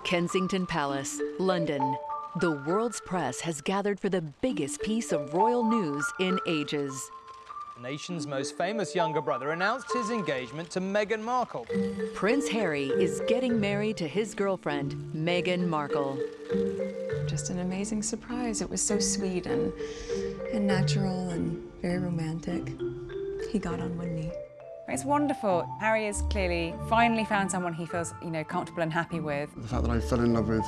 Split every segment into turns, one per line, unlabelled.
Kensington Palace, London. The world's press has gathered for the biggest piece of royal news in ages.
The nation's most famous younger brother announced his engagement to Meghan Markle.
Prince Harry is getting married to his girlfriend, Meghan Markle.
Just an amazing surprise. It was so sweet and natural and very romantic. He got on one knee.
It's wonderful. Harry has clearly finally found someone he feels, comfortable and happy with.
The fact that I fell in love with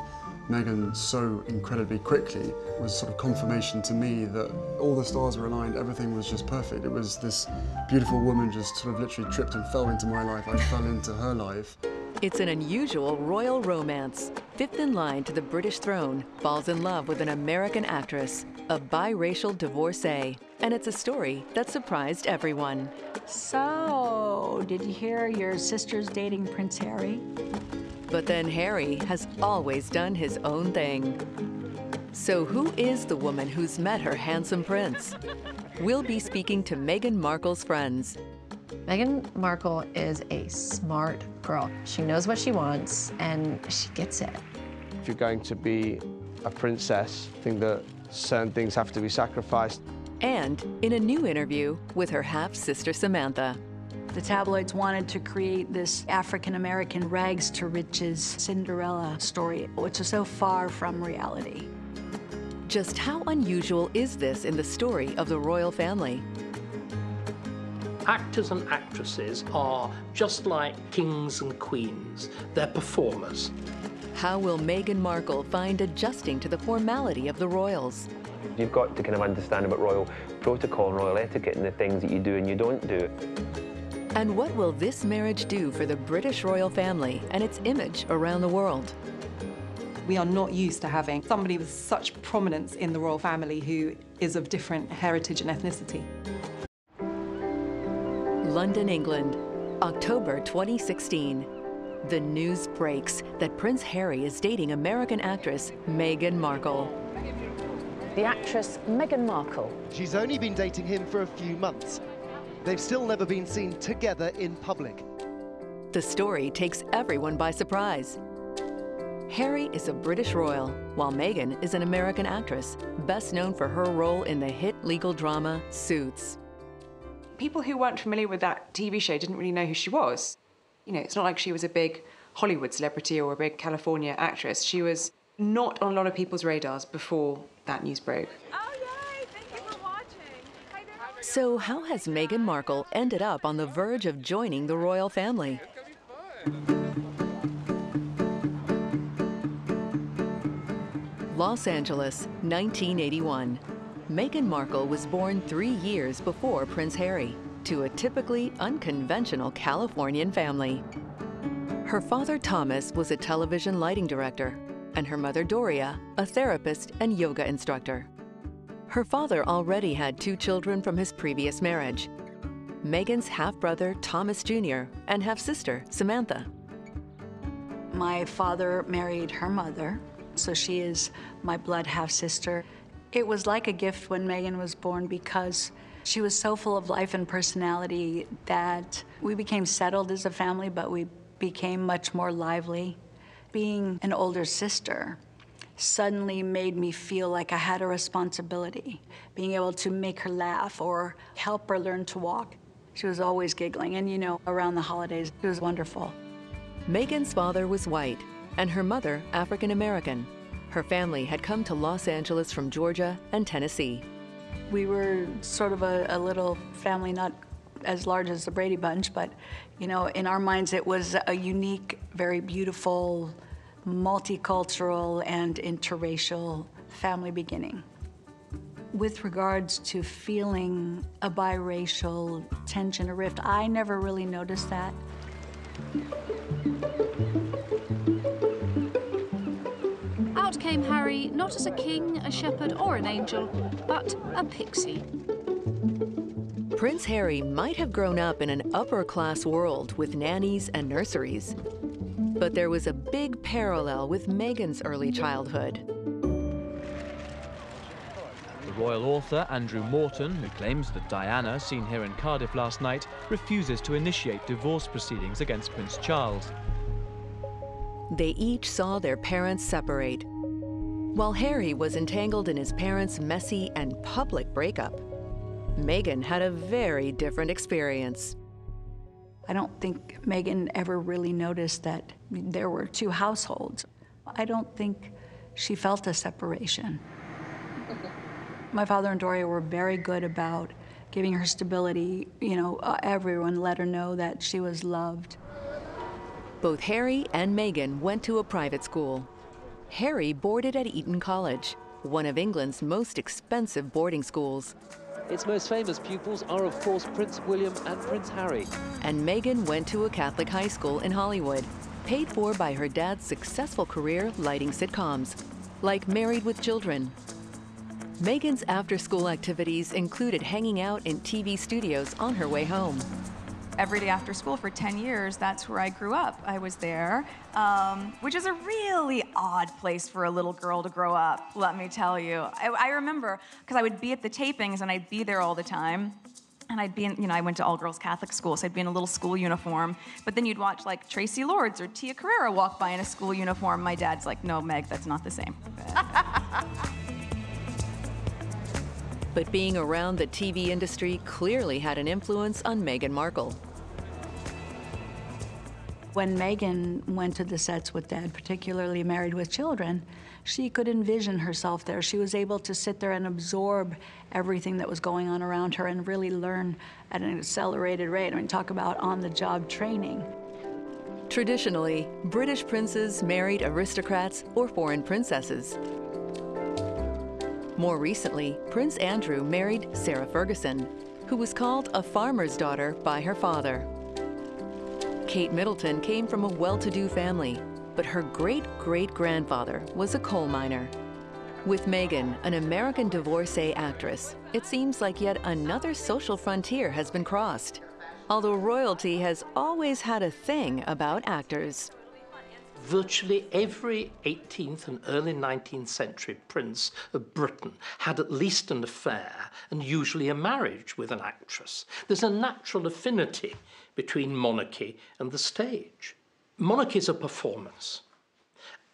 Meghan so incredibly quickly was sort of confirmation to me that all the stars were aligned, everything was just perfect. It was this beautiful woman just sort of literally tripped and fell into my life. I fell into her life.
It's an unusual royal romance. Fifth in line to the British throne, falls in love with an American actress, a biracial divorcee. And it's a story that surprised everyone.
So, did you hear your sister's dating Prince Harry?
But then Harry has always done his own thing. So who is the woman who's met her handsome prince? We'll be speaking to Meghan Markle's friends.
Meghan Markle is a smart girl. She knows what she wants, and she gets it.
If you're going to be a princess, I think that certain things have to be sacrificed.
And in a new interview with her half-sister Samantha.
The tabloids wanted to create this African-American rags to riches Cinderella story, which is so far from reality.
Just how unusual is this in the story of the royal family?
Actors and actresses are just like kings and queens. They're performers.
How will Meghan Markle find adjusting to the formality of the royals?
You've got to kind of understand about royal protocol and royal etiquette and the things that you do and you don't do.
And what will this marriage do for the British royal family and its image around the world?
We are not used to having somebody with such prominence in the royal family who is of different heritage and ethnicity.
London, England, October 2016. The news breaks that Prince Harry is dating American actress Meghan Markle.
The actress Meghan Markle.
She's only been dating him for a few months. They've still never been seen together in public.
The story takes everyone by surprise. Harry is a British royal, while Meghan is an American actress, best known for her role in the hit legal drama Suits.
People who weren't familiar with that TV show didn't really know who she was. It's not like she was a big Hollywood celebrity or a big California actress. She was not on a lot of people's radars before that news broke.
Oh, yay! Thank you for watching. Hi there.
So how has Meghan Markle ended up on the verge of joining the royal family? Los Angeles, 1981. Meghan Markle was born 3 years before Prince Harry to a typically unconventional Californian family. Her father, Thomas, was a television lighting director, and her mother, Doria, a therapist and yoga instructor. Her father already had 2 children from his previous marriage, Meghan's half-brother, Thomas Jr., and half-sister, Samantha.
My father married her mother, so she is my blood half-sister. It was like a gift when Meghan was born because she was so full of life and personality that we became settled as a family, but we became much more lively. Being an older sister suddenly made me feel like I had a responsibility, being able to make her laugh or help her learn to walk. She was always giggling, and around the holidays, it was wonderful.
Meghan's father was white, and her mother African-American. Her family had come to Los Angeles from Georgia and Tennessee.
We were sort of a little family, not as large as the Brady Bunch, but in our minds it was a unique, very beautiful, multicultural and interracial family beginning. With regards to feeling a biracial tension or rift, I never really noticed that.
Out came Harry, not as a king, a shepherd, or an angel, but a pixie.
Prince Harry might have grown up in an upper-class world with nannies and nurseries. But there was a big parallel with Meghan's early childhood.
The royal author Andrew Morton, who claims that Diana, seen here in Cardiff last night, refuses to initiate divorce proceedings against Prince Charles.
they each saw their parents separate. While Harry was entangled in his parents' messy and public breakup, Meghan had a very different experience.
I don't think Meghan ever really noticed that there were two households. I don't think she felt a separation. My father and Doria were very good about giving her stability. You know, everyone let her know that she was loved.
Both Harry and Meghan went to a private school. Harry boarded at Eton College, one of England's most expensive boarding schools.
Its most famous pupils are, of course, Prince William and Prince Harry.
And Meghan went to a Catholic high school in Hollywood, paid for by her dad's successful career lighting sitcoms, like Married with Children. Meghan's after-school activities included hanging out in TV studios on her way home.
Every day after school for 10 years, that's where I grew up. I was there, which is a really odd place for a little girl to grow up, let me tell you. I remember, because I would be at the tapings and I'd be there all the time. And I'd be in, you know, I went to all-girls Catholic school, so I'd be in a little school uniform. But then you'd watch, like, Tracy Lords or Tia Carrera walk by in a school uniform. My dad's like, no, Meg, that's not the same.
But being around the TV industry clearly had an influence on Meghan Markle.
When Meghan went to the sets with Dad, particularly Married with Children, she could envision herself there. She was able to sit there and absorb everything that was going on around her and really learn at an accelerated rate. I mean, talk about on-the-job training.
Traditionally, British princes married aristocrats or foreign princesses. More recently, Prince Andrew married Sarah Ferguson, who was called a farmer's daughter by her father. Kate Middleton came from a well-to-do family, but her great-great-grandfather was a coal miner. With Meghan, an American divorcee actress, it seems like yet another social frontier has been crossed, although royalty has always had a thing about actors.
Virtually every 18th and early 19th century prince of Britain had at least an affair and usually a marriage with an actress. There's a natural affinity between monarchy and the stage. Monarchy is a performance.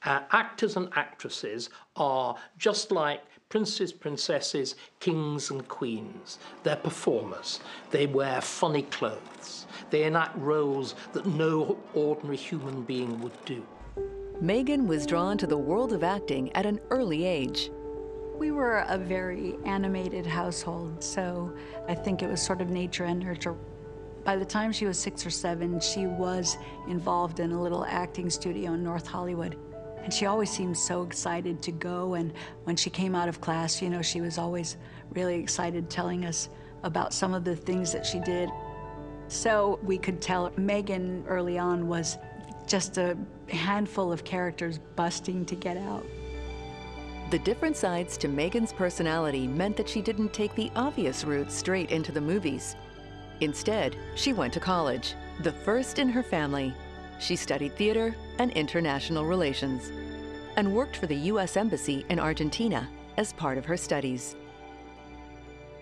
Actors and actresses are just like princes, princesses, kings and queens. They're performers. They wear funny clothes. They enact roles that no ordinary human being would do.
Meghan was drawn to the world of acting at an early age.
We were a very animated household, so I think it was sort of nature and nurture. By the time she was 6 or 7, she was involved in a little acting studio in North Hollywood. And she always seemed so excited to go, and when she came out of class, you know, she was always really excited telling us about some of the things that she did. So we could tell Meghan early on was just a handful of characters busting to get out.
The different sides to Meghan's personality meant that she didn't take the obvious route straight into the movies. Instead, she went to college, the first in her family. She studied theater and international relations, and worked for the U.S. Embassy in Argentina as part of her studies.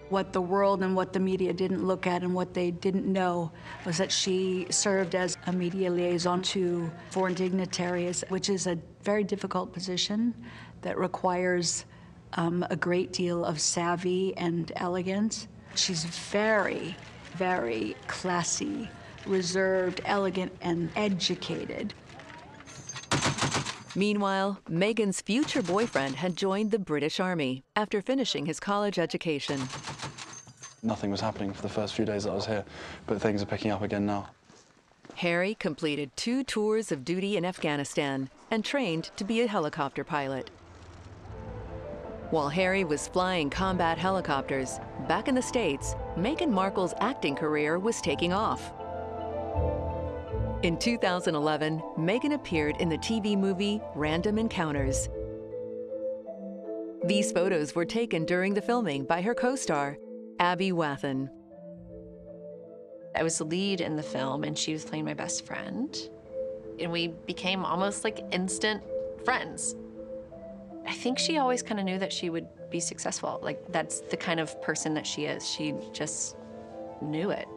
What the world and what the media didn't look at and what they didn't know was that she served as a media liaison to foreign dignitaries, which is a very difficult position that requires a great deal of savvy and elegance. She's very, very classy, reserved, elegant, and educated.
Meanwhile, Meghan's future boyfriend had joined the British Army after finishing his college education.
Nothing was happening for the first few days that I was here, but things are picking up again now.
Harry completed 2 tours of duty in Afghanistan and trained to be a helicopter pilot. While Harry was flying combat helicopters, back in the States, Meghan Markle's acting career was taking off. In 2011, Meghan appeared in the TV movie Random Encounters. These photos were taken during the filming by her co-star, Abby Wathan.
I was the lead in the film, and she was playing my best friend. And we became almost like instant friends. I think she always kind of knew that she would be successful. Like, that's the kind of person that she is. She just knew it.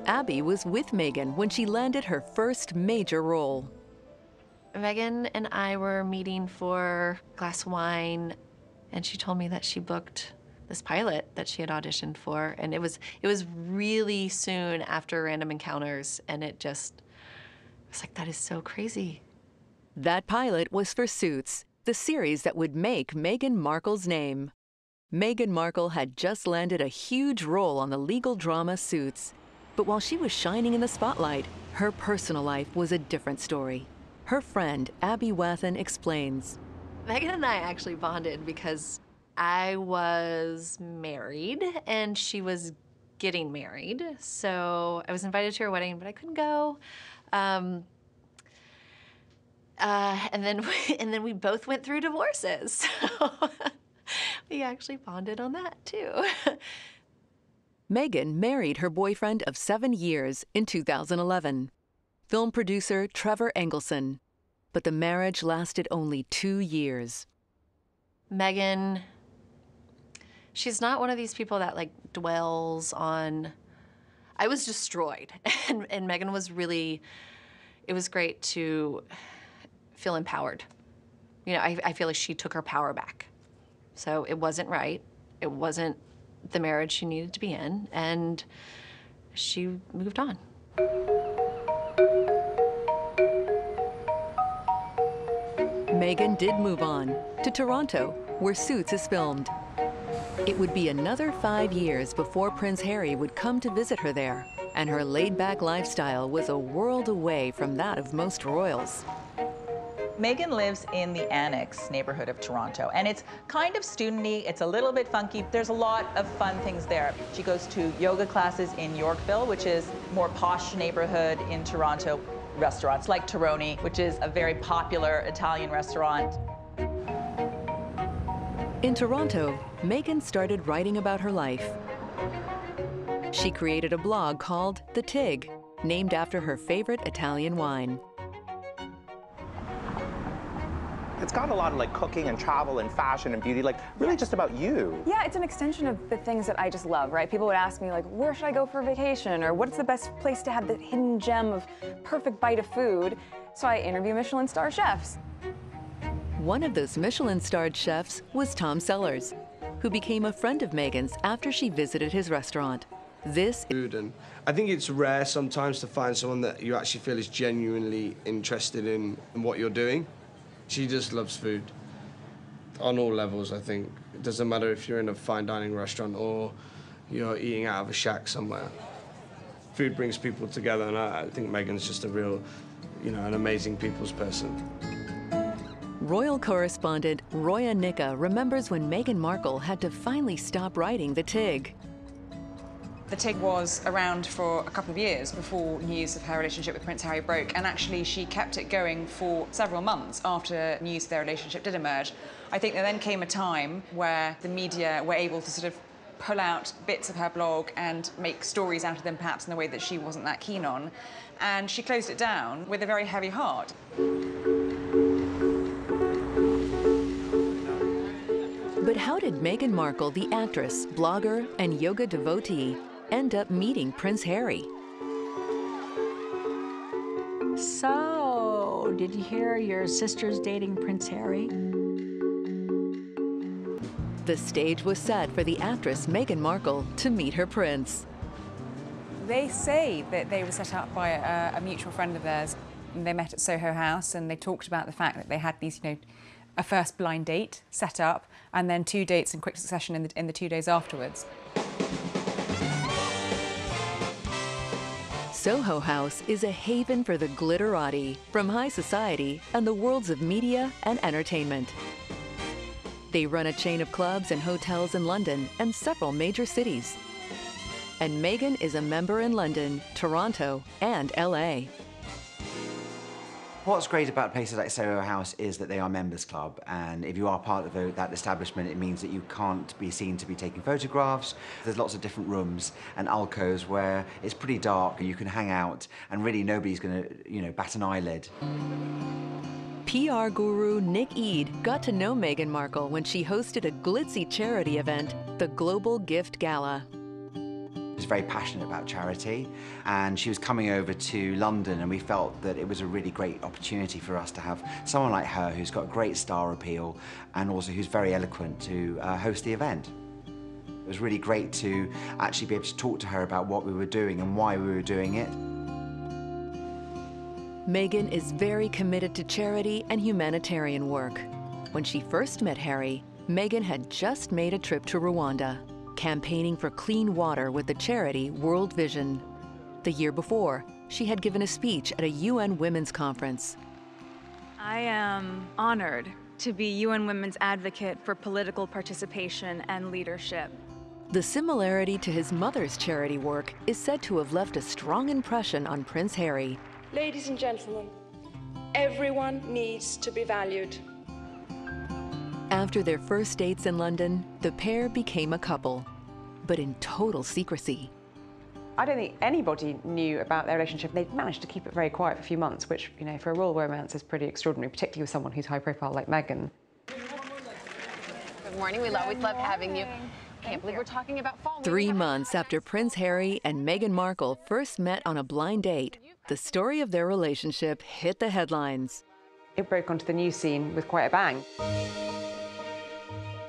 Abby was with Meghan when she landed her first major role.
Meghan and I were meeting for a glass of wine, and she told me that she booked this pilot that she had auditioned for, and it was really soon after Random Encounters, and it was like, that is so crazy.
That pilot was for Suits, the series that would make Meghan Markle's name. Meghan Markle had just landed a huge role on the legal drama Suits. But while she was shining in the spotlight, her personal life was a different story. Her friend, Abby Wathen, explains.
Meghan and I actually bonded because I was married and she was getting married. So I was invited to her wedding, but I couldn't go. And then we both went through divorces. So we actually bonded on that too.
Meghan married her boyfriend of 7 years in 2011, film producer Trevor Engelson. But the marriage lasted only 2 years.
Meghan, she's not one of these people that like dwells on, I was destroyed. And Meghan was really, it was great to feel empowered. You know, I feel like she took her power back. So it wasn't right. It wasn't the marriage she needed to be in, and she moved on.
Meghan did move on to Toronto, where Suits is filmed. It would be another 5 years before Prince Harry would come to visit her there, and her laid-back lifestyle was a world away from that of most royals.
Meghan lives in the Annex neighborhood of Toronto, and it's kind of student-y, it's a little bit funky. There's a lot of fun things there. She goes to yoga classes in Yorkville, which is a more posh neighborhood in Toronto. Restaurants like Toroni, which is a very popular Italian restaurant.
In Toronto, Meghan started writing about her life. She created a blog called The Tig, named after her favorite Italian wine.
It's got a lot of like cooking and travel and fashion and beauty, like really just about you.
Yeah, it's an extension of the things that I just love, right? People would ask me like, where should I go for vacation? Or what's the best place to have the hidden gem of perfect bite of food? So I interview Michelin-star chefs.
One of those Michelin-starred chefs was Tom Sellers, who became a friend of Meghan's after she visited his restaurant. This
food, and I think it's rare sometimes to find someone that you actually feel is genuinely interested in what you're doing. She just loves food on all levels, I think. It doesn't matter if you're in a fine dining restaurant or you're eating out of a shack somewhere. Food brings people together, and I think Meghan's just a real, an amazing people's person.
Royal correspondent Roya Nika remembers when Meghan Markle had to finally stop writing The Tig.
The Tig was around for a couple of years before news of her relationship with Prince Harry broke, and actually she kept it going for several months after news of their relationship did emerge. I think there then came a time where the media were able to sort of pull out bits of her blog and make stories out of them, perhaps in a way that she wasn't that keen on, and she closed it down with a very heavy heart.
But how did Meghan Markle, the actress, blogger, and yoga devotee, end up meeting Prince Harry?
So, did you hear your sister's dating Prince Harry?
The stage was set for the actress Meghan Markle to meet her prince.
They say that they were set up by a mutual friend of theirs. And they met at Soho House, and they talked about the fact that they had these, a first blind date set up, and then 2 dates in quick succession in the 2 days afterwards.
Soho House is a haven for the glitterati from high society and the worlds of media and entertainment. They run a chain of clubs and hotels in London and several major cities. And Meghan is a member in London, Toronto, and LA.
What's great about places like Soho House is that they are members club, and if you are part of that establishment, it means that you can't be seen to be taking photographs. There's lots of different rooms and alcoves where it's pretty dark and you can hang out, and really nobody's going to, bat an eyelid.
PR guru Nick Eade got to know Meghan Markle when she hosted a glitzy charity event, the Global Gift Gala.
She's very passionate about charity, and she was coming over to London, and we felt that it was a really great opportunity for us to have someone like her who's got great star appeal and also who's very eloquent to host the event. It was really great to actually be able to talk to her about what we were doing and why we were doing it.
Meghan is very committed to charity and humanitarian work. When she first met Harry, Meghan had just made a trip to Rwanda, campaigning for clean water with the charity World Vision. The year before, she had given a speech at a UN Women's Conference.
I am honored to be UN Women's advocate for political participation and leadership.
The similarity to his mother's charity work is said to have left a strong impression on Prince Harry.
Ladies and gentlemen, everyone needs to be valued.
After their first dates in London, the pair became a couple, but in total secrecy.
I don't think anybody knew about their relationship. They'd managed to keep it very quiet for a few months, which, you know, for a royal romance is pretty extraordinary, particularly with someone who's high profile like Meghan.
Good morning. We always love having you. Can't believe we're talking about fall.
3 months after Prince Harry and Meghan Markle first met on a blind date, the story of their relationship hit the headlines.
It broke onto the news scene with quite a bang.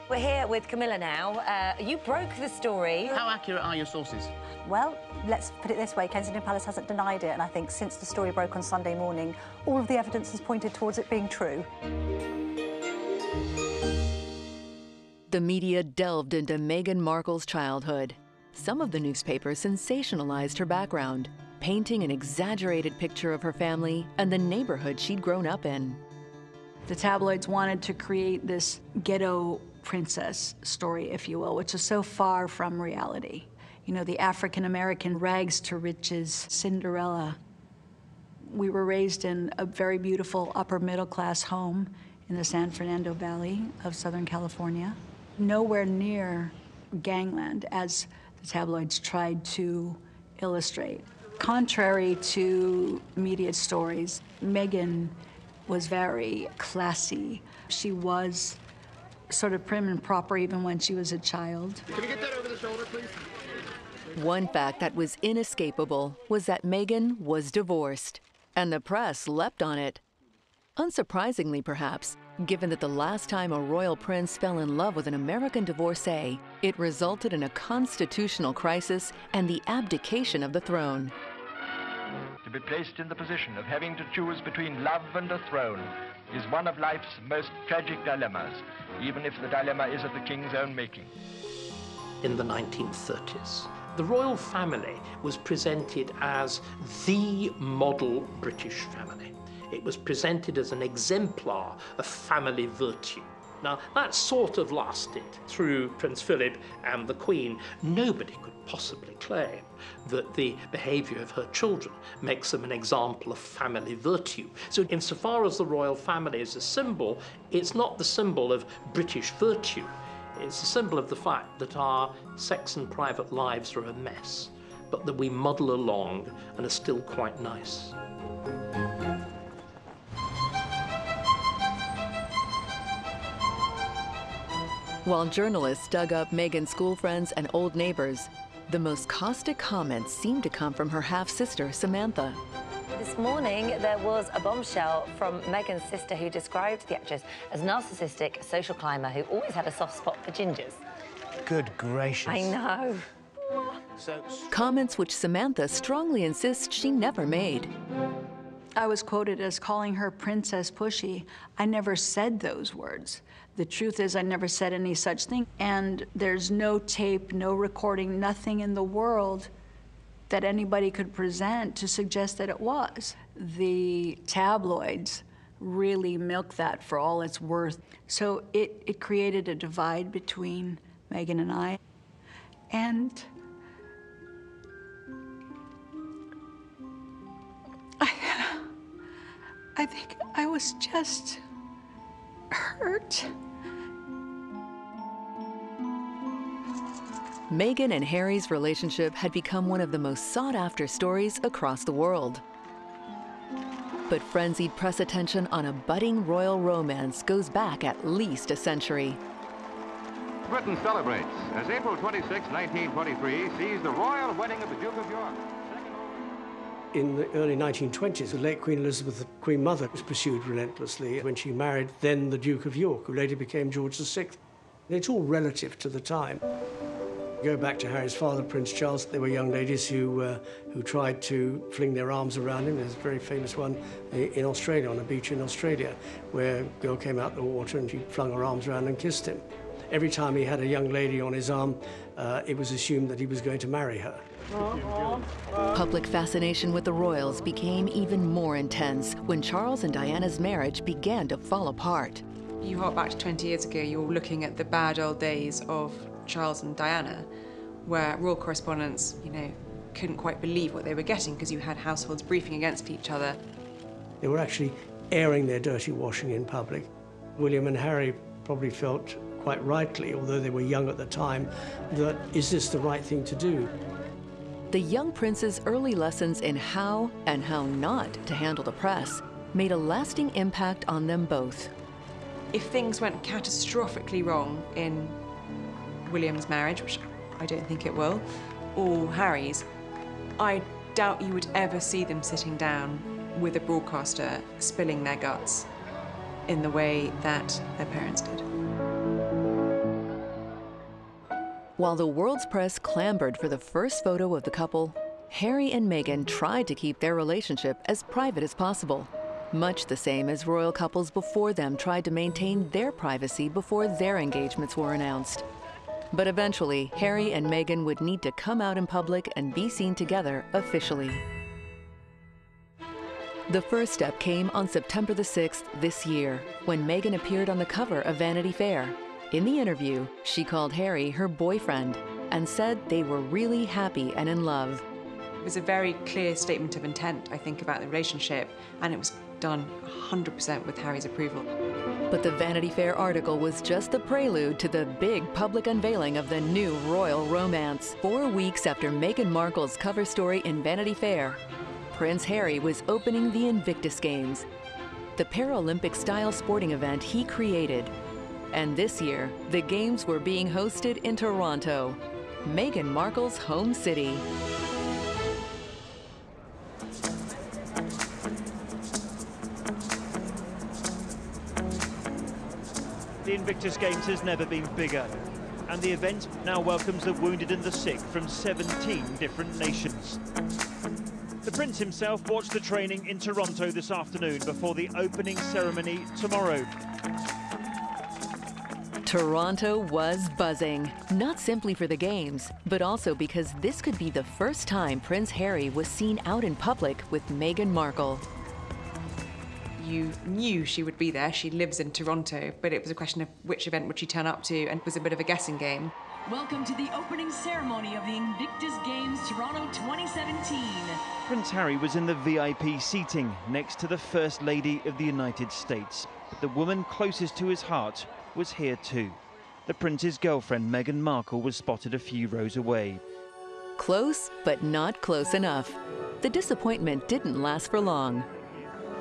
We're here with Camilla now. You broke the story.
How accurate are your sources?
Well, let's put it this way, Kensington Palace hasn't denied it, and I think since the story broke on Sunday morning, all of the evidence has pointed towards it being true.
The media delved into Meghan Markle's childhood. Some of the newspapers sensationalized her background, painting an exaggerated picture of her family and the neighborhood she'd grown up in.
The tabloids wanted to create this ghetto princess story, if you will, which is so far from reality. You know, the African-American rags to riches Cinderella. We were raised in a very beautiful upper middle class home in the San Fernando Valley of Southern California. Nowhere near gangland, as the tabloids tried to illustrate. Contrary to media stories, Meghan was very classy. She was sort of prim and proper even when she was a child.
Can we get that over the shoulder, please?
One fact that was inescapable was that Meghan was divorced, and the press leapt on it. Unsurprisingly, perhaps, given that the last time a royal prince fell in love with an American divorcee, it resulted in a constitutional crisis and the abdication of the throne.
To be placed in the position of having to choose between love and a throne is one of life's most tragic dilemmas, even if the dilemma is of the king's own making.
In the 1930s, the royal family was presented as the model British family. It was presented as an exemplar of family virtue. Now, that sort of lasted through Prince Philip and the Queen. Nobody could possibly claim that the behaviour of her children makes them an example of family virtue. So insofar as the royal family is a symbol, it's not the symbol of British virtue. It's a symbol of the fact that our sex and private lives are a mess, but that we muddle along and are still quite nice.
While journalists dug up Meghan's school friends and old neighbors, the most caustic comments seemed to come from her half-sister, Samantha.
This morning, there was a bombshell from Meghan's sister who described the actress as narcissistic, a social climber who always had a soft spot for gingers.
Good gracious.
I know.
Comments which Samantha strongly insists she never made.
I was quoted as calling her Princess Pushy. I never said those words. The truth is I never said any such thing. And there's no tape, no recording, nothing in the world that anybody could present to suggest that it was. The tabloids really milked that for all it's worth. So it created a divide between Meghan and I. And I think I was just hurt.
Meghan and Harry's relationship had become one of the most sought-after stories across the world. But frenzied press attention on a budding royal romance goes back at least a century.
Britain celebrates as April 26, 1923 sees the royal wedding of the Duke of York.
In the early 1920s, the late Queen Elizabeth, the Queen Mother, was pursued relentlessly when she married then the Duke of York, who later became George VI. It's all relative to the time. Go back to Harry's father, Prince Charles. There were young ladies who tried to fling their arms around him. There's a very famous one in Australia, on a beach in Australia, where a girl came out of the water and she flung her arms around and kissed him. Every time he had a young lady on his arm, it was assumed that he was going to marry her.
Public fascination with the royals became even more intense when Charles and Diana's marriage began to fall apart.
You hop back to 20 years ago, you're looking at the bad old days of Charles and Diana, where royal correspondents, couldn't quite believe what they were getting because you had households briefing against each other.
They were actually airing their dirty washing in public. William and Harry probably felt quite rightly, although they were young at the time, that is this the right thing to do?
The young prince's early lessons in how and how not to handle the press made a lasting impact on them both.
If things went catastrophically wrong in William's marriage, which I don't think it will, or Harry's, I doubt you would ever see them sitting down with a broadcaster spilling their guts in the way that their parents did.
While the world's press clamored for the first photo of the couple, Harry and Meghan tried to keep their relationship as private as possible, much the same as royal couples before them tried to maintain their privacy before their engagements were announced. But eventually, Harry and Meghan would need to come out in public and be seen together officially. The first step came on September the 6th this year, when Meghan appeared on the cover of Vanity Fair. In the interview, she called Harry her boyfriend and said they were really happy and in love.
It was a very clear statement of intent, I think, about the relationship, and it was done 100% with Harry's approval.
But the Vanity Fair article was just the prelude to the big public unveiling of the new royal romance. 4 weeks after Meghan Markle's cover story in Vanity Fair, Prince Harry was opening the Invictus Games, the Paralympic-style sporting event he created. And this year, the Games were being hosted in Toronto, Meghan Markle's home city.
The Invictus Games has never been bigger, and the event now welcomes the wounded and the sick from 17 different nations. The Prince himself watched the training in Toronto this afternoon before the opening ceremony tomorrow.
Toronto was buzzing, not simply for the Games, but also because this could be the first time Prince Harry was seen out in public with Meghan Markle.
You knew she would be there. She lives in Toronto, but it was a question of which event would she turn up to, and it was a bit of a guessing game.
Welcome to the opening ceremony of the Invictus Games Toronto 2017.
Prince Harry was in the VIP seating next to the First Lady of the United States. But the woman closest to his heart was here too. The Prince's girlfriend, Meghan Markle, was spotted a few rows away.
Close, but not close enough. The disappointment didn't last for long.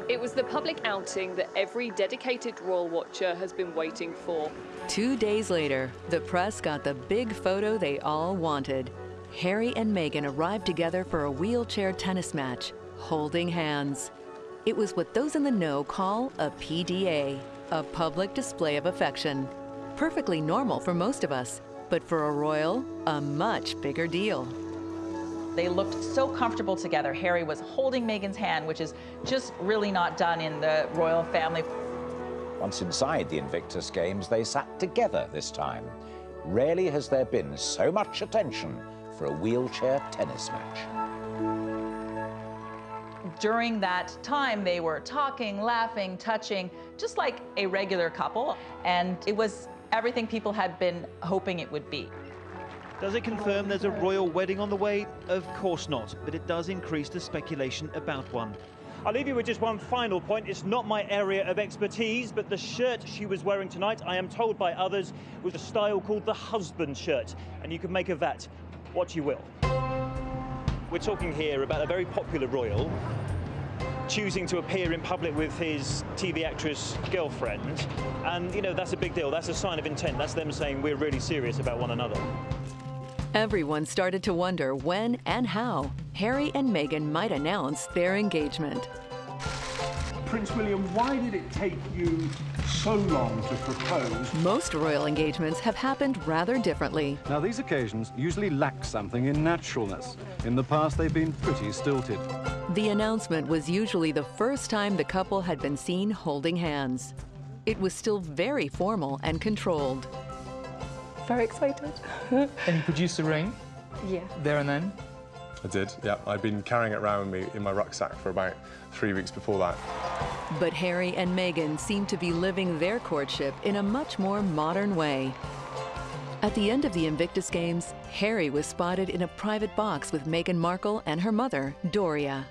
It was the public outing that every dedicated royal watcher has been waiting for.
2 days later, the press got the big photo they all wanted. Harry and Meghan arrived together for a wheelchair tennis match, holding hands. It was what those in the know call a PDA, a public display of affection. Perfectly normal for most of us, but for a royal, a much bigger deal.
They looked so comfortable together. Harry was holding Meghan's hand, which is just really not done in the royal family.
Once inside the Invictus Games, they sat together this time. Rarely has there been so much attention for a wheelchair tennis match.
During that time, they were talking, laughing, touching, just like a regular couple. And it was everything people had been hoping it would be.
Does it confirm there's a royal wedding on the way? Of course not, but it does increase the speculation about one. I'll leave you with just one final point. It's not my area of expertise, but the shirt she was wearing tonight, I am told by others, was a style called the husband shirt, and you can make of that what you will. We're talking here about a very popular royal. choosing to appear in public with his TV actress girlfriend. And, you know, that's a big deal. That's a sign of intent. That's them saying we're really serious about one another.
Everyone started to wonder when and how Harry and Meghan might announce their engagement.
Prince William, why did it take you so long to propose?
Most royal engagements have happened rather differently.
Now, these occasions usually lack something in naturalness. In the past, they've been pretty stilted.
The announcement was usually the first time the couple had been seen holding hands. It was still very formal and controlled.
Very excited.
And you produced the ring?
Yeah.
There and then?
I did, yeah. I'd been carrying it around with me in my rucksack for about 3 weeks before that.
But Harry and Meghan seemed to be living their courtship in a much more modern way. At the end of the Invictus Games, Harry was spotted in a private box with Meghan Markle and her mother, Doria.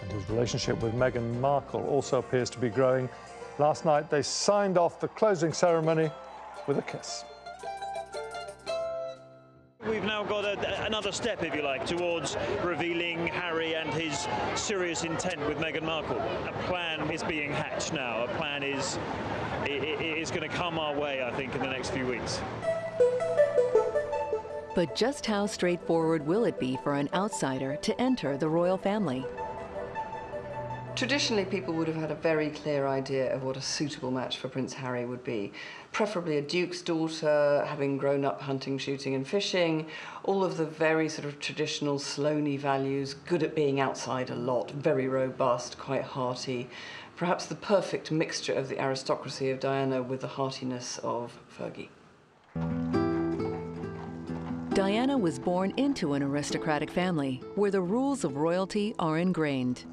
And his relationship with Meghan Markle also appears to be growing. Last night, they signed off the closing ceremony with a kiss.
We've now got another step, if you like, towards revealing Harry and his serious intent with Meghan Markle. A plan is being hatched now. A plan is going to come our way, I think, in the next few weeks.
But just how straightforward will it be for an outsider to enter the royal family?
Traditionally, people would have had a very clear idea of what a suitable match for Prince Harry would be. Preferably a duke's daughter, having grown up hunting, shooting and fishing, all of the very sort of traditional Sloane values, good at being outside a lot, very robust, quite hearty. Perhaps the perfect mixture of the aristocracy of Diana with the heartiness of Fergie.
Diana was born into an aristocratic family where the rules of royalty are ingrained.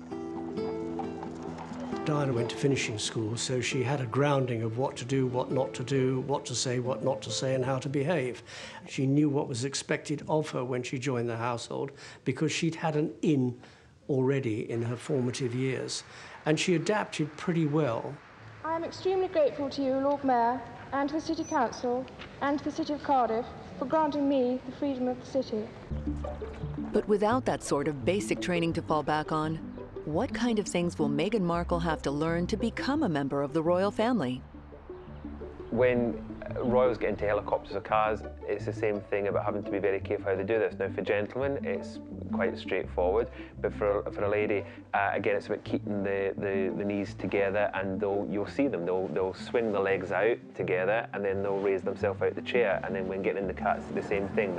Diana went to finishing school, so she had a grounding of what to do, what not to do, what to say, what not to say, and how to behave. She knew what was expected of her when she joined the household because she'd had an in already in her formative years, and she adapted pretty well.
I am extremely grateful to you, Lord Mayor, and to the City Council, and to the City of Cardiff for granting me the freedom of the city.
But without that sort of basic training to fall back on, what kind of things will Meghan Markle have to learn to become a member of the royal family?
When royals get into helicopters or cars, it's the same thing about having to be very careful how they do this. Now, for gentlemen, it's quite straightforward, but for a lady, again, it's about keeping the knees together, and you'll see them. They'll swing the legs out together, and then they'll raise themselves out the chair, and then when getting in the car, it's the same thing.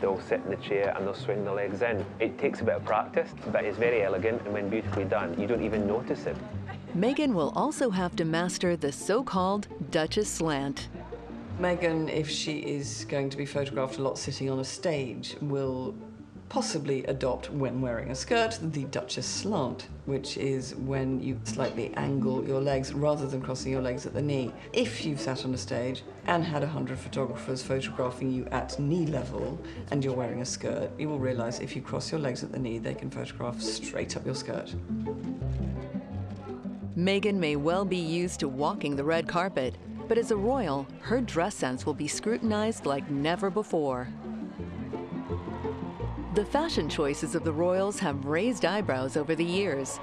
They'll sit in the chair and they'll swing the legs in. It takes a bit of practice, but it's very elegant, and when beautifully done, you don't even notice it.
Meghan will also have to master the so-called Duchess slant.
Meghan, if she is going to be photographed a lot sitting on a stage, will possibly adopt, when wearing a skirt, the Duchess slant, which is when you slightly angle your legs rather than crossing your legs at the knee. If you've sat on a stage and had 100 photographers photographing you at knee level and you're wearing a skirt, you will realize if you cross your legs at the knee, they can photograph straight up your skirt.
Meghan may well be used to walking the red carpet, but as a royal, her dress sense will be scrutinized like never before. The fashion choices of the royals have raised eyebrows over the years.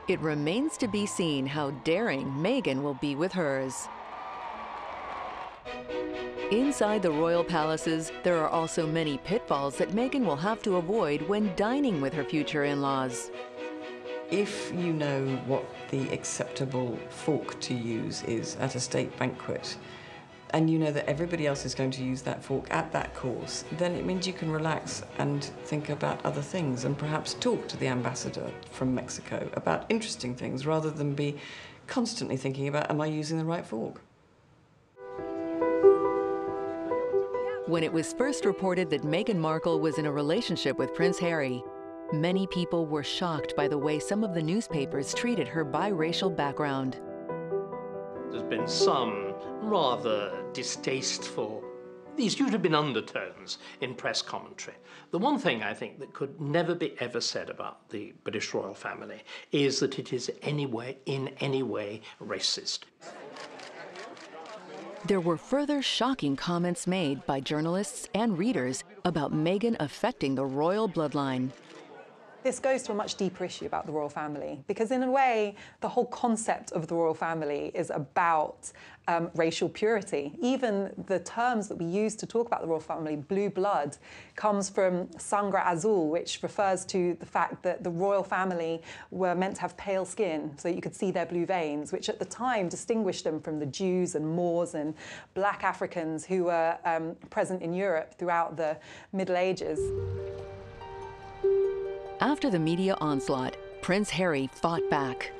It remains to be seen how daring Meghan will be with hers. Inside the royal palaces, there are also many pitfalls that Meghan will have to avoid when dining with her future in-laws.
If you know what the acceptable fork to use is at a state banquet, and you know that everybody else is going to use that fork at that course, then it means you can relax and think about other things and perhaps talk to the ambassador from Mexico about interesting things rather than be constantly thinking about, am I using the right fork?
When it was first reported that Meghan Markle was in a relationship with Prince Harry, many people were shocked by the way some of the newspapers treated her biracial background.
There's been some rather distasteful, these used to have been undertones in press commentary. The one thing I think that could never be ever said about the British royal family is that it is in any way racist.
There were further shocking comments made by journalists and readers about Meghan affecting the royal bloodline.
This goes to a much deeper issue about the royal family, because in a way, the whole concept of the royal family is about racial purity. Even the terms that we use to talk about the royal family, blue blood, comes from sangre azul, which refers to the fact that the royal family were meant to have pale skin so that you could see their blue veins, which at the time distinguished them from the Jews and Moors and black Africans who were present in Europe throughout the Middle Ages.
After the media onslaught, Prince Harry fought back.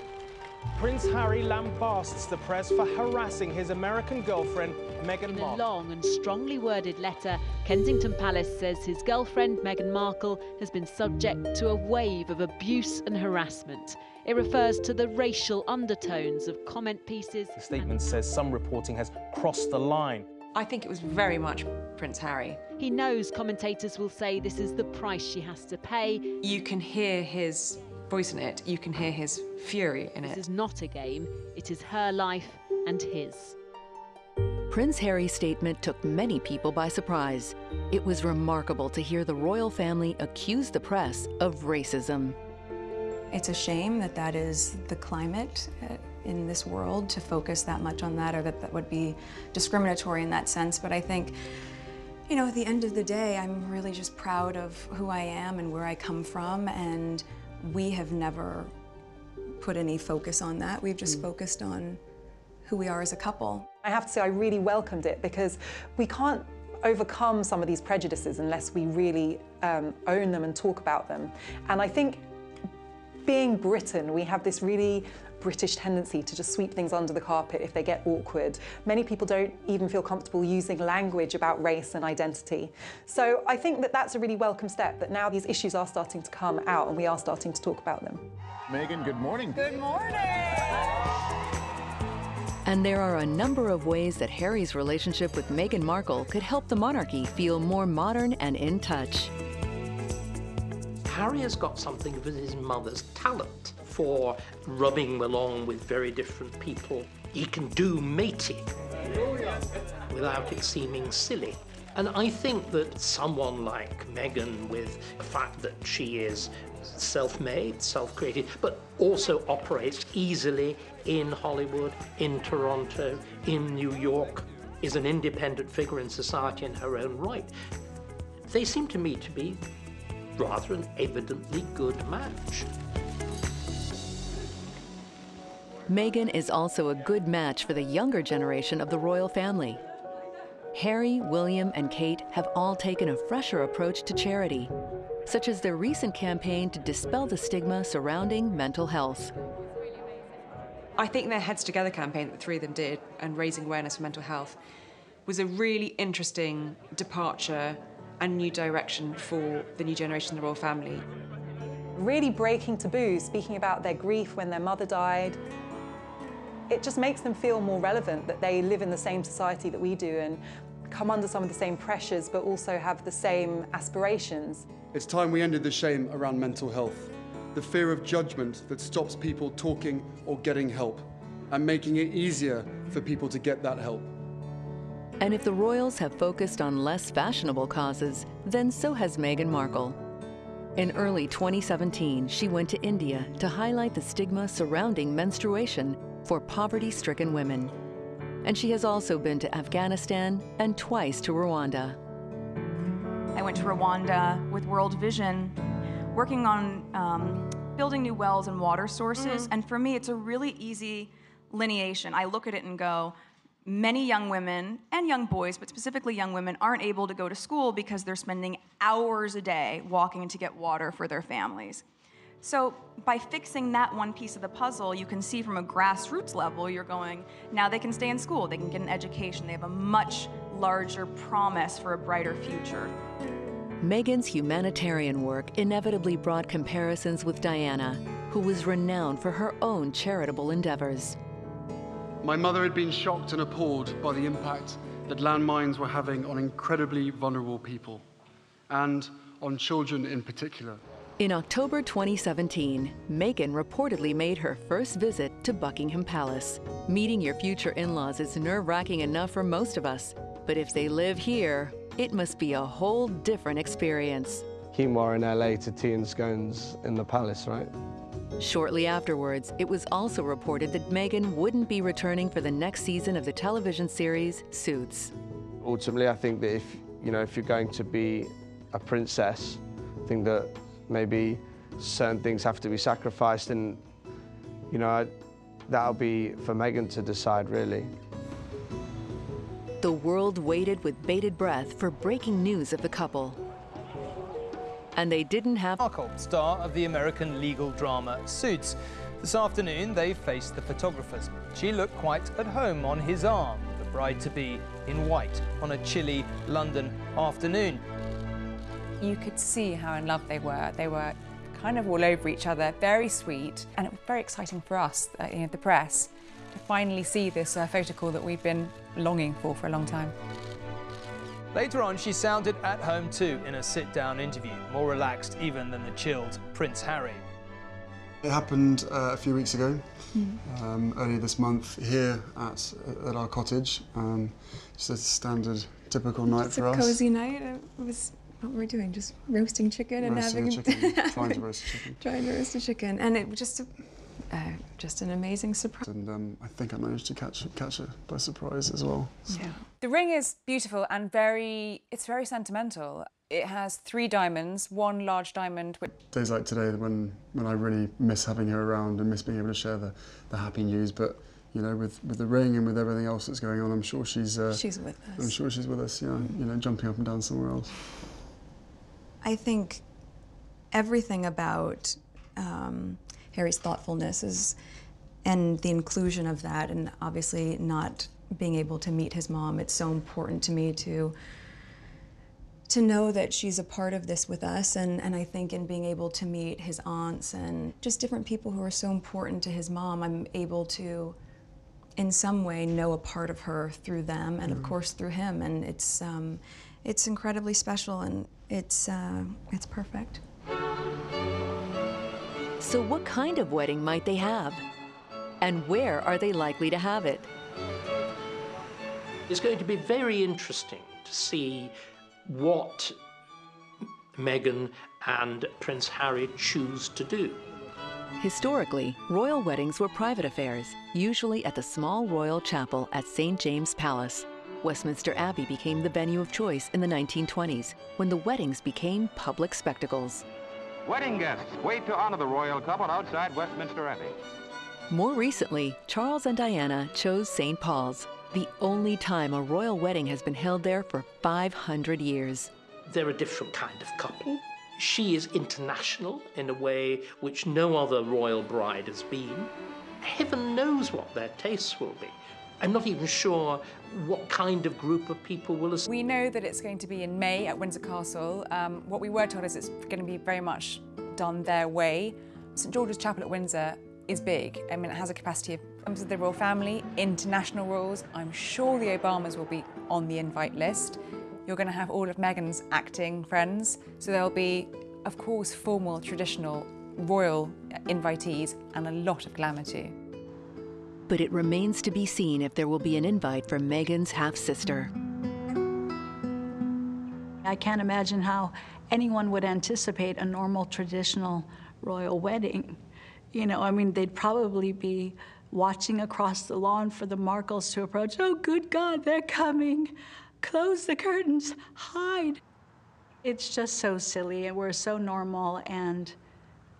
Prince Harry lambasts the press for harassing his American girlfriend, Meghan Markle.
In a long and strongly worded letter, Kensington Palace says his girlfriend, Meghan Markle, has been subject to a wave of abuse and harassment. It refers to the racial undertones of comment pieces.
The statement says some reporting has crossed the line.
I think it was very much Prince Harry.
He knows commentators will say this is the price she has to pay.
You can hear his voice in it, you can hear his fury in it.
This is not a game, it is her life and his.
Prince Harry's statement took many people by surprise. It was remarkable to hear the royal family accuse the press of racism.
It's a shame that that is the climate in this world, to focus that much on that, or that would be discriminatory in that sense. But I think, you know, at the end of the day, I'm really just proud of who I am and where I come from, and we have never put any focus on that. We've just focused on who we are as a couple.
I have to say I really welcomed it, because we can't overcome some of these prejudices unless we really own them and talk about them. And I think being Britain, we have this really British tendency to just sweep things under the carpet if they get awkward. Many people don't even feel comfortable using language about race and identity. So I think that that's a really welcome step, that now these issues are starting to come out and we are starting to talk about them.
Meghan, good morning.
Good morning.
And there are a number of ways that Harry's relationship with Meghan Markle could help the monarchy feel more modern and in touch.
Harry has got something of his mother's talent for rubbing along with very different people. He can do mating without it seeming silly. And I think that someone like Meghan, with the fact that she is self-made, self-created, but also operates easily in Hollywood, in Toronto, in New York, is an independent figure in society in her own right. They seem to me to be rather an evidently good match.
Meghan is also a good match for the younger generation of the royal family. Harry, William, and Kate have all taken a fresher approach to charity, such as their recent campaign to dispel the stigma surrounding mental health.
I think their Heads Together campaign that the three of them did, and raising awareness for mental health, was a really interesting departure and new direction for the new generation of the royal family.
Really breaking taboos, speaking about their grief when their mother died. It just makes them feel more relevant, that they live in the same society that we do and come under some of the same pressures, but also have the same aspirations.
It's time we ended the shame around mental health, the fear of judgment that stops people talking or getting help, and making it easier for people to get that help.
And if the royals have focused on less fashionable causes, then so has Meghan Markle. In early 2017, she went to India to highlight the stigma surrounding menstruation for poverty-stricken women. And she has also been to Afghanistan and twice to Rwanda.
I went to Rwanda with World Vision, working on building new wells and water sources. And for me, it's a really easy lineation. I look at it and go, many young women and young boys, but specifically young women, aren't able to go to school because they're spending hours a day walking to get water for their families. So by fixing that one piece of the puzzle, you can see from a grassroots level, you're going, now they can stay in school, they can get an education, they have a much larger promise for a brighter future.
Meghan's humanitarian work inevitably brought comparisons with Diana, who was renowned for her own charitable endeavors.
My mother had been shocked and appalled by the impact that landmines were having on incredibly vulnerable people, and on children in particular.
In October 2017, Meghan reportedly made her first visit to Buckingham Palace. Meeting your future in-laws is nerve-wracking enough for most of us, but if they live here, it must be a whole different experience.
quinoa in LA to tea and scones in the palace, right?
Shortly afterwards, it was also reported that Meghan wouldn't be returning for the next season of the television series Suits.
Ultimately, I think that if you're going to be a princess, I think that maybe certain things have to be sacrificed, and that'll be for Meghan to decide, really.
The world waited with bated breath for breaking news of the couple. And they didn't have
Markle, star of the American legal drama Suits. This afternoon, they faced the photographers. She looked quite at home on his arm, the bride-to-be in white on a chilly London afternoon.
You could see how in love they were. They were kind of all over each other, very sweet, and it was very exciting for us, the press, to finally see this photo call that we've been longing for a long time.
Later on, she sounded at home too in a sit-down interview, more relaxed even than the chilled Prince Harry.
It happened a few weeks ago, earlier this month, here at our cottage. Just a standard, typical night for us.
It's a cosy night. It was what we were doing, just roasting chicken and
Roasting
having
a chicken, trying to roast a chicken.
Trying to roast a chicken, and it was just an amazing surprise.
And I think I managed to catch her by surprise as well. So.
Yeah. The ring is beautiful and it's very sentimental. It has 3 diamonds, 1 large diamond.
Days like today when I really miss having her around and miss being able to share the happy news, but with the ring and with everything else that's going on, I'm sure she's with us. I'm sure she's with us, yeah, jumping up and down somewhere else.
I think everything about Harry's thoughtfulness and the inclusion of that, and obviously not being able to meet his mom, it's so important to me to know that she's a part of this with us, and I think in being able to meet his aunts and just different people who are so important to his mom, I'm able to in some way know a part of her through them and of course through him, and it's incredibly special, and it's perfect.
So what kind of wedding might they have? And where are they likely to have it?
It's going to be very interesting to see what Meghan and Prince Harry choose to do.
Historically, royal weddings were private affairs, usually at the small royal chapel at St. James Palace. Westminster Abbey became the venue of choice in the 1920s, when the weddings became public spectacles.
Wedding guests wait to honor the royal couple outside Westminster Abbey.
More recently, Charles and Diana chose St. Paul's, the only time a royal wedding has been held there for 500 years.
They're a different kind of couple. She is international in a way which no other royal bride has been. Heaven knows what their tastes will be. I'm not even sure what kind of group of people will...
We know that it's going to be in May at Windsor Castle. What we were told is it's going to be very much done their way. St George's Chapel at Windsor is big. I mean, it has a capacity of members of the royal family, international royals. I'm sure the Obamas will be on the invite list. You're going to have all of Meghan's acting friends, so there'll be, of course, formal, traditional, royal invitees and a lot of glamour too.
But it remains to be seen if there will be an invite for Meghan's half-sister.
I can't imagine how anyone would anticipate a normal, traditional royal wedding. I mean, they'd probably be watching across the lawn for the Markles to approach. Oh, good God, they're coming. Close the curtains, hide. It's just so silly, and we're so normal, and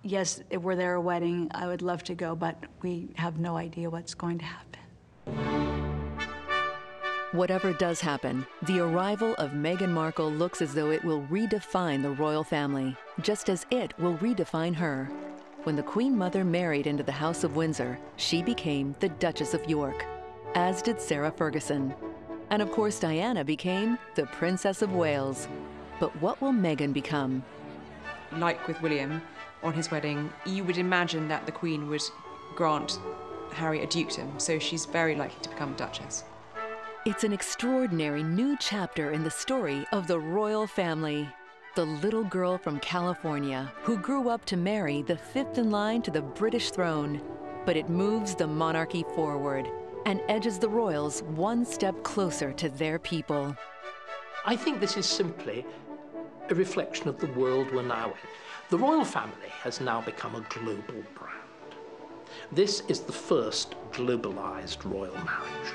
yes, if were there a wedding, I would love to go, but we have no idea what's going to happen.
Whatever does happen, the arrival of Meghan Markle looks as though it will redefine the royal family, just as it will redefine her. When the Queen Mother married into the House of Windsor, she became the Duchess of York, as did Sarah Ferguson. And of course, Diana became the Princess of Wales. But what will Meghan become?
Like with William, on his wedding, you would imagine that the Queen would grant Harry a dukedom, so she's very likely to become Duchess.
It's an extraordinary new chapter in the story of the royal family. The little girl from California who grew up to marry the fifth in line to the British throne. But it moves the monarchy forward and edges the royals one step closer to their people.
I think this is simply a reflection of the world we're now in. The royal family has now become a global brand. This is the first globalised royal marriage.